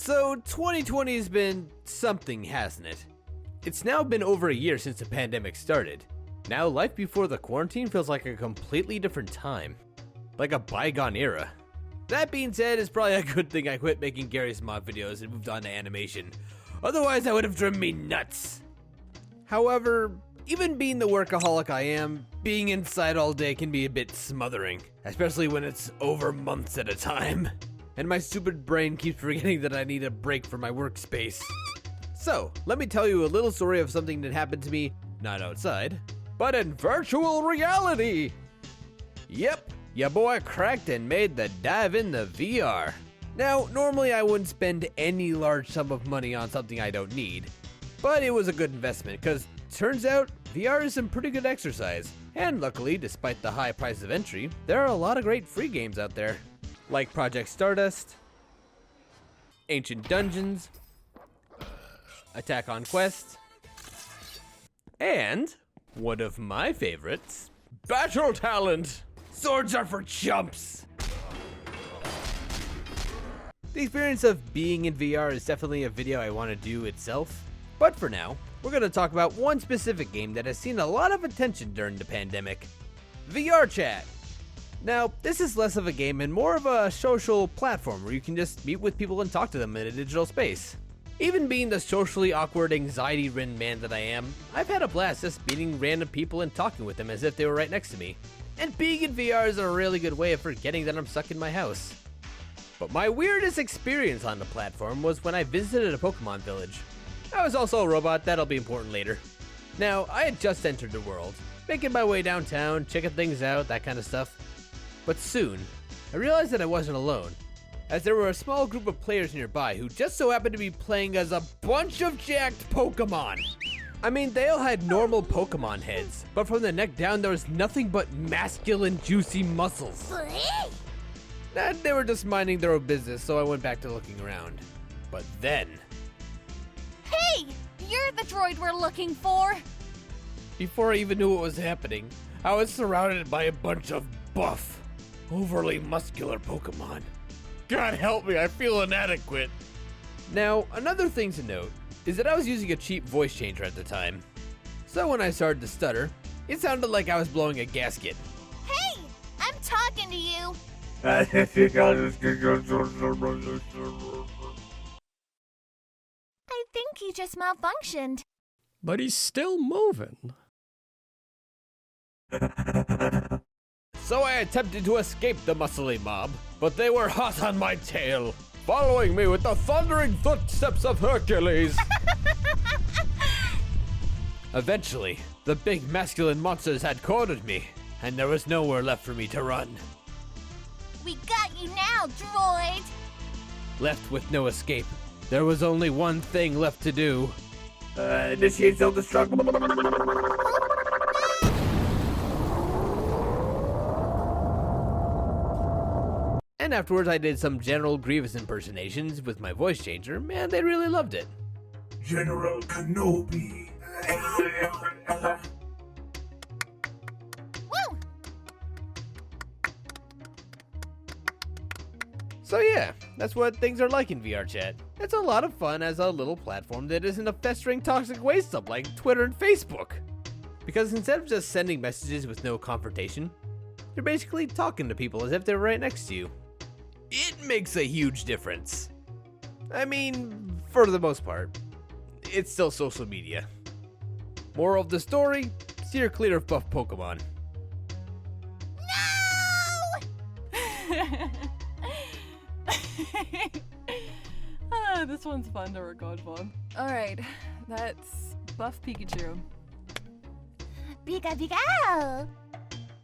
So 2020 has been something, hasn't it? It's now been over a year since the pandemic started. Now life before the quarantine feels like a completely different time. Like a bygone era. That being said, it's probably a good thing I quit making Gary's mod videos and moved on to animation. Otherwise that would have driven me nuts. However, even being the workaholic I am, being inside all day can be a bit smothering. Especially when it's over months at a time. And my stupid brain keeps forgetting that I need a break from my workspace. So, let me tell you a little story of something that happened to me, not outside, but in virtual reality. Yep, ya boy cracked and made the dive into VR. Now, normally I wouldn't spend any large sum of money on something I don't need, but it was a good investment because turns out VR is some pretty good exercise. And luckily, despite the high price of entry, there are a lot of great free games out there. Like Project Stardust, Ancient Dungeons, Attack on Quest, and one of my favorites, Battle Talent! Swords are for chumps! The experience of being in VR is definitely a video I want to do itself, but for now, we're going to talk about one specific game that has seen a lot of attention during the pandemic, VR Chat. Now, this is less of a game and more of a social platform where you can just meet with people and talk to them in a digital space. Even being the socially awkward, anxiety-ridden man that I am, I've had a blast just meeting random people and talking with them as if they were right next to me. And being in VR is a really good way of forgetting that I'm stuck in my house. But my weirdest experience on the platform was when I visited a Pokemon village. I was also a robot, that'll be important later. Now, I had just entered the world, making my way downtown, checking things out, that kind of stuff. But soon, I realized that I wasn't alone, as there were a small group of players nearby who just so happened to be playing as a bunch of jacked Pokemon. I mean, they all had normal Pokemon heads, but from the neck down there was nothing but masculine, juicy muscles. And they were just minding their own business, so I went back to looking around. But then... Hey! You're the droid we're looking for! Before I even knew what was happening, I was surrounded by a bunch of buff, overly muscular Pokemon. God help me, I feel inadequate. Now, another thing to note is that I was using a cheap voice changer at the time. So when I started to stutter, it sounded like I was blowing a gasket. Hey! I'm talking to you! I I think he just malfunctioned. But he's still moving. So I attempted to escape the muscly mob, but they were hot on my tail, following me with the thundering footsteps of Hercules. Eventually, the big masculine monsters had cornered me, and there was nowhere left for me to run. We got you now, droid! Left with no escape, there was only one thing left to do. Initiate self-destruct. And afterwards I did some General Grievous impersonations with my voice changer, and they really loved it. General Kenobi. Woo! So yeah, that's what things are like in VR Chat. It's a lot of fun as a little platform that isn't a festering toxic waste up like Twitter and Facebook. Because instead of just sending messages with no confrontation, you're basically talking to people as if they're right next to you. It makes a huge difference. I mean, for the most part, it's still social media. Moral of the story, steer clear of buff Pokemon. No! This one's fun to record for. Alright, that's Buff Pikachu. Pika Pika!